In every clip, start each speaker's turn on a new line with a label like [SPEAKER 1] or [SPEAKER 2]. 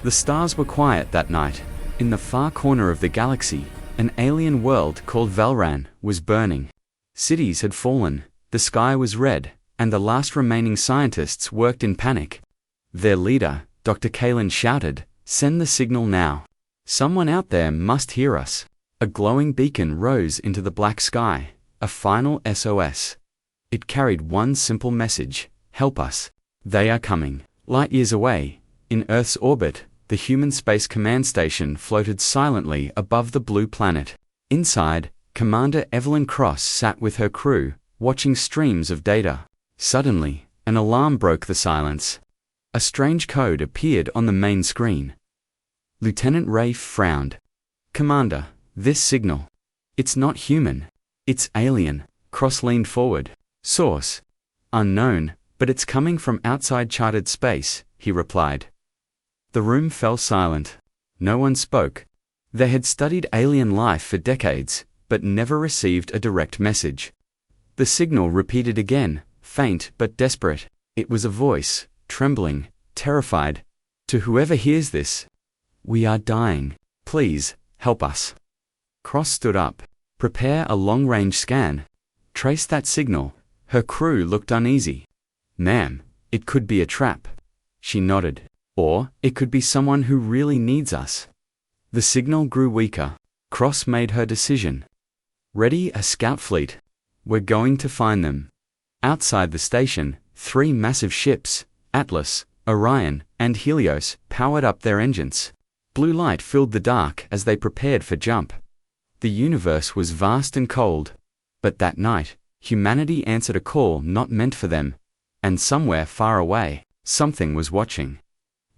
[SPEAKER 1] The stars were quiet that night. In the far corner of the galaxy, an alien world called Valran was burning. Cities had fallen, the sky was red, and the last remaining scientists worked in panic. Their leader, Dr. Kalen, shouted, "Send the signal now. Someone out there must hear us." A glowing beacon rose into the black sky, a final SOS. It carried one simple message: help us. They are coming. Light years away, in Earth's orbit, the human space command station floated silently above the blue planet. Inside, Commander Evelyn Cross sat with her crew, watching streams of data. Suddenly, an alarm broke the silence. A strange code appeared on the main screen. Lieutenant Rafe frowned. "Commander, this signal. It's not human. It's alien." Cross leaned forward. "Source? Unknown, but it's coming from outside charted space," he replied. The room fell silent. No one spoke. They had studied alien life for decades, but never received a direct message. The signal repeated again, faint but desperate. It was a voice, trembling, terrified. "To whoever hears this, we are dying. Please, help us." Cross stood up. "Prepare a long-range scan. Trace that signal." Her crew looked uneasy. "Ma'am, it could be a trap." She nodded. "Or, it could be someone who really needs us." The signal grew weaker. Cross made her decision. "Ready a scout fleet. We're going to find them." Outside the station, 3 massive ships, Atlas, Orion, and Helios, powered up their engines. Blue light filled the dark as they prepared for jump. The universe was vast and cold. But that night, humanity answered a call not meant for them. And somewhere far away, something was watching.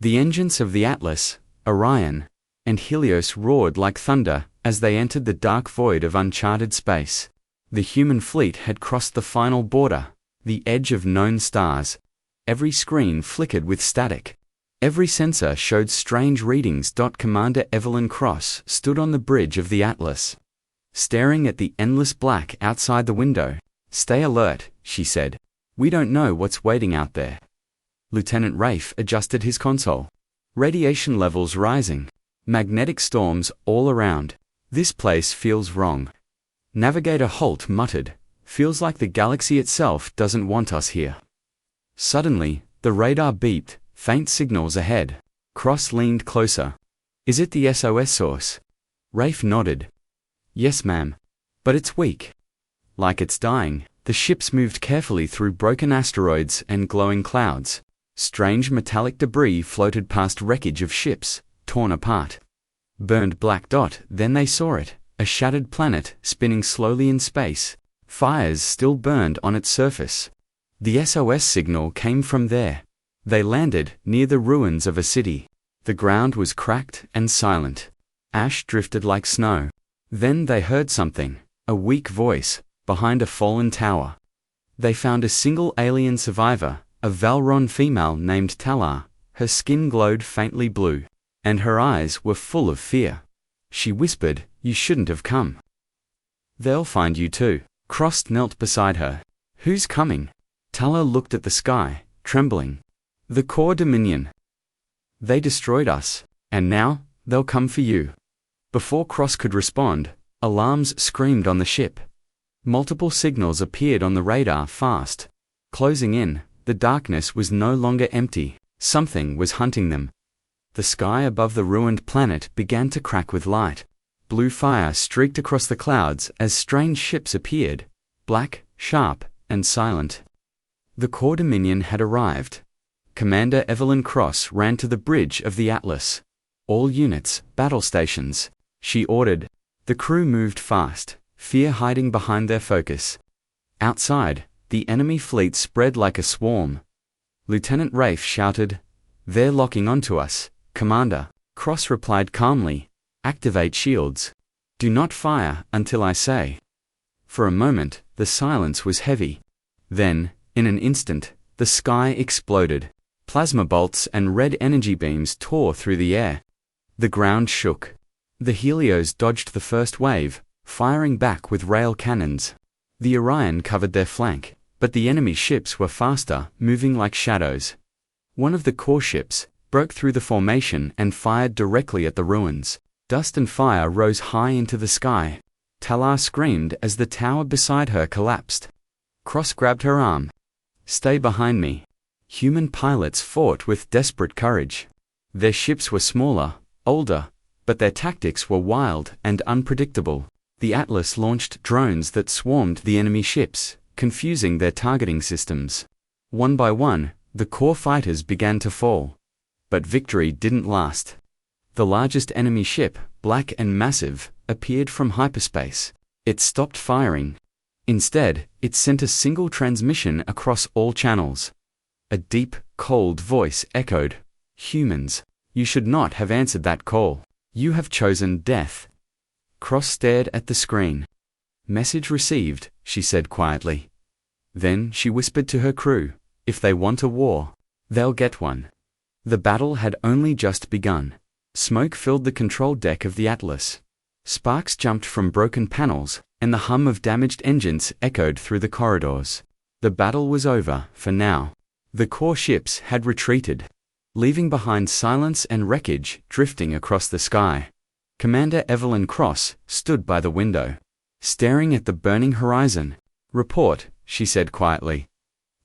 [SPEAKER 1] The engines of the Atlas, Orion, and Helios roared like thunder as they entered the dark void of uncharted space. The human fleet had crossed the final border, the edge of known stars. Every screen flickered with static. Every sensor showed strange readings. Commander Evelyn Cross stood on the bridge of the Atlas, staring at the endless black outside the window. "Stay alert," she said. "We don't know what's waiting out there." Lieutenant Rafe adjusted his console. "Radiation levels rising. Magnetic storms all around. This place feels wrong." Navigator Holt muttered, "Feels like the galaxy itself doesn't want us here." Suddenly, the radar beeped, faint signals ahead. Cross leaned closer. "Is it the SOS source?" Rafe nodded. "Yes, ma'am. But it's weak. Like it's dying." The ships moved carefully through broken asteroids and glowing clouds. Strange metallic debris floated past wreckage of ships, torn apart. Burned black dot, then they saw it, a shattered planet spinning slowly in space. Fires still burned on its surface. The SOS signal came from there. They landed near the ruins of a city. The ground was cracked and silent. Ash drifted like snow. Then they heard something, a weak voice, behind a fallen tower. They found a single alien survivor, a Valron female named Talar. Her skin glowed faintly blue, and her eyes were full of fear. She whispered, "You shouldn't have come. They'll find you too." Cross knelt beside her. "Who's coming?" Talar looked at the sky, trembling. "The Core Dominion. They destroyed us, and now, they'll come for you." Before Cross could respond, alarms screamed on the ship. Multiple signals appeared on the radar fast. Closing in, the darkness was no longer empty. Something was hunting them. The sky above the ruined planet began to crack with light. Blue fire streaked across the clouds as strange ships appeared, black, sharp, and silent. The Core Dominion had arrived. Commander Evelyn Cross ran to the bridge of the Atlas. "All units, battle stations," she ordered. The crew moved fast, fear hiding behind their focus. Outside, the enemy fleet spread like a swarm. Lieutenant Rafe shouted, "They're locking onto us, Commander." Cross replied calmly, "Activate shields. Do not fire until I say." For a moment, the silence was heavy. Then, in an instant, the sky exploded. Plasma bolts and red energy beams tore through the air. The ground shook. The Helios dodged the first wave, firing back with rail cannons. The Orion covered their flank, but the enemy ships were faster, moving like shadows. One of the core ships, broke through the formation and fired directly at the ruins. Dust and fire rose high into the sky. Talar screamed as the tower beside her collapsed. Cross grabbed her arm. "Stay behind me." Human pilots fought with desperate courage. Their ships were smaller, older, but their tactics were wild and unpredictable. The Atlas launched drones that swarmed the enemy ships, confusing their targeting systems. One by one, the core fighters began to fall. But victory didn't last. The largest enemy ship, black and massive, appeared from hyperspace. It stopped firing. Instead, it sent a single transmission across all channels. A deep, cold voice echoed, "Humans, you should not have answered that call. You have chosen death." Cross stared at the screen. "Message received," she said quietly. Then she whispered to her crew, "If they want a war, they'll get one." The battle had only just begun. Smoke filled the control deck of the Atlas. Sparks jumped from broken panels, and the hum of damaged engines echoed through the corridors. The battle was over, for now. The core ships had retreated, leaving behind silence and wreckage drifting across the sky. Commander Evelyn Cross stood by the window, staring at the burning horizon. "Report," she said quietly.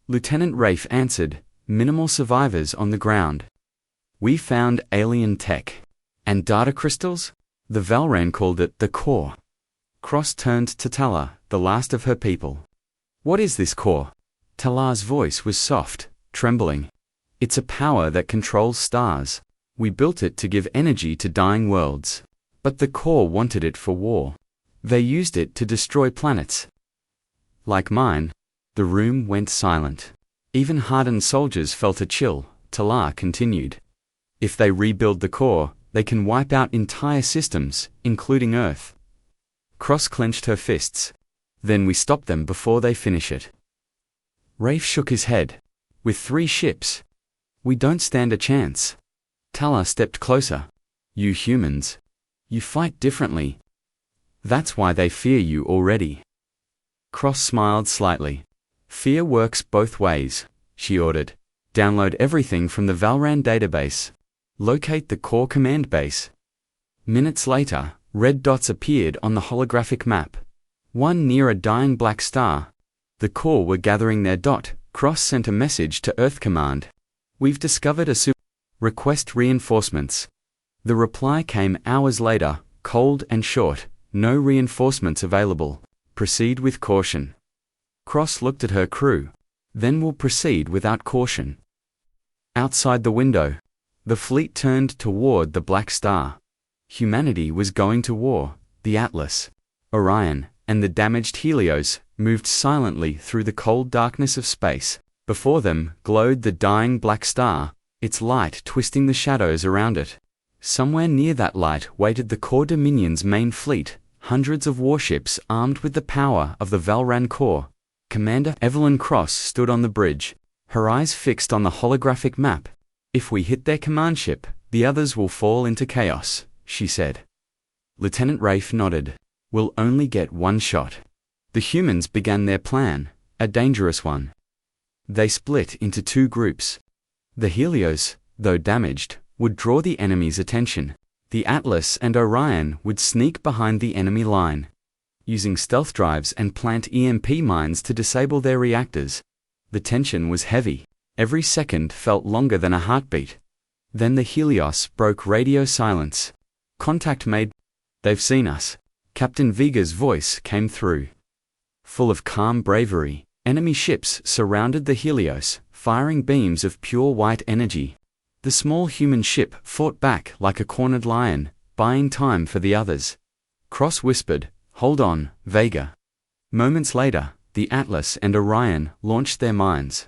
[SPEAKER 1] Lieutenant Rafe answered, "Minimal survivors on the ground. We found alien tech." "And data crystals?" The Valran called it the core. Cross turned to Talar, the last of her people. "What is this core?" Talar's voice was soft, trembling. "It's a power that controls stars. We built it to give energy to dying worlds. But the core wanted it for war. They used it to destroy planets. Like mine." The room went silent. Even hardened soldiers felt a chill. Talar continued. "If they rebuild the core, they can wipe out entire systems, including Earth." Cross clenched her fists. "Then we stop them before they finish it." Rafe shook his head. "With 3 ships, we don't stand a chance." Talar stepped closer. "You humans, you fight differently. That's why they fear you already." Cross smiled slightly. "Fear works both ways," she ordered. "Download everything from the Valran database. Locate the core command base." Minutes later, red dots appeared on the holographic map. One near a dying black star. The core were gathering their dot. Cross sent a message to Earth Command. "We've discovered a request reinforcements." The reply came hours later, cold and short. "No reinforcements available. Proceed with caution." Cross looked at her crew. "Then we'll proceed without caution." Outside the window, the fleet turned toward the Black Star. Humanity was going to war. The Atlas, Orion, and the damaged Helios moved silently through the cold darkness of space. Before them glowed the dying Black Star, its light twisting the shadows around it. Somewhere near that light waited the Core Dominion's main fleet, hundreds of warships armed with the power of the Valran core. Commander Evelyn Cross stood on the bridge, her eyes fixed on the holographic map. "If we hit their command ship, the others will fall into chaos," she said. Lieutenant Rafe nodded. "We'll only get one shot." The humans began their plan, a dangerous one. They split into 2 groups. The Helios, though damaged, would draw the enemy's attention. The Atlas and Orion would sneak behind the enemy line, using stealth drives and plant EMP mines to disable their reactors. The tension was heavy. Every second felt longer than a heartbeat. Then the Helios broke radio silence. "Contact made. They've seen us." Captain Vega's voice came through. Full of calm bravery, enemy ships surrounded the Helios, firing beams of pure white energy. The small human ship fought back like a cornered lion, buying time for the others. Cross whispered, "Hold on, Vega." Moments later, the Atlas and Orion launched their mines.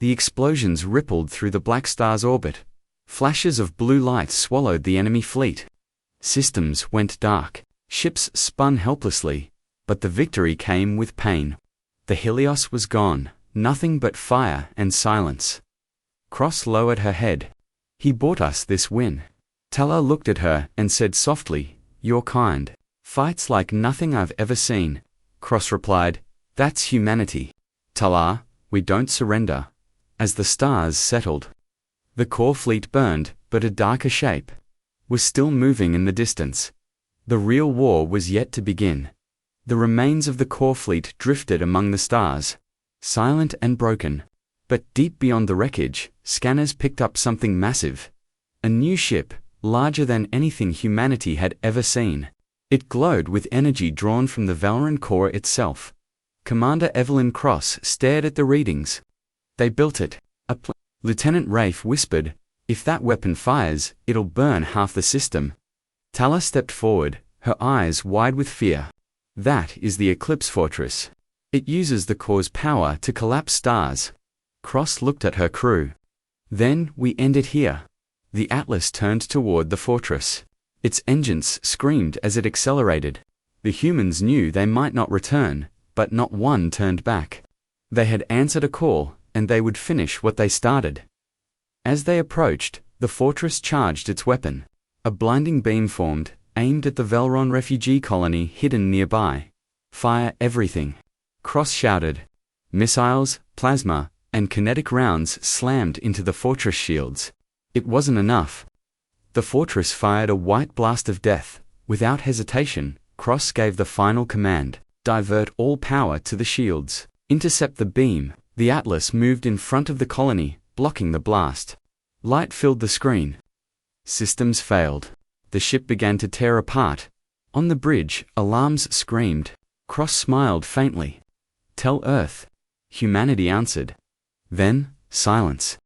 [SPEAKER 1] The explosions rippled through the Black Star's orbit. Flashes of blue light swallowed the enemy fleet. Systems went dark. Ships spun helplessly. But the victory came with pain. The Helios was gone, nothing but fire and silence. Cross lowered her head. "He bought us this win." Talar looked at her and said softly, "You're kind. Fights like nothing I've ever seen." Cross replied, "That's humanity. Talar, we don't surrender." As the stars settled, The core fleet burned, but a darker shape was still moving in the distance. The real war was yet to begin. The remains of the core fleet drifted among the stars, silent and broken. But deep beyond the wreckage, scanners picked up something massive. A new ship, larger than anything humanity had ever seen. It glowed with energy drawn from the Valran core itself. Commander Evelyn Cross stared at the readings. They built it. Lieutenant Rafe whispered, "If that weapon fires, it'll burn half the system." Tala stepped forward, her eyes wide with fear. "That is the Eclipse Fortress. It uses the core's power to collapse stars." Cross looked at her crew. "Then we end it here." The Atlas turned toward the fortress. Its engines screamed as it accelerated. The humans knew they might not return, but not one turned back. They had answered a call, and they would finish what they started. As they approached, the fortress charged its weapon. A blinding beam formed, aimed at the Velron refugee colony hidden nearby. "Fire everything!" Cross shouted. Missiles, plasma, and kinetic rounds slammed into the fortress shields. It wasn't enough. The fortress fired a white blast of death. Without hesitation, Cross gave the final command: divert all power to the shields. Intercept the beam. The Atlas moved in front of the colony, blocking the blast. Light filled the screen. Systems failed. The ship began to tear apart. On the bridge, alarms screamed. Cross smiled faintly. "Tell Earth." Humanity answered. Then, silence.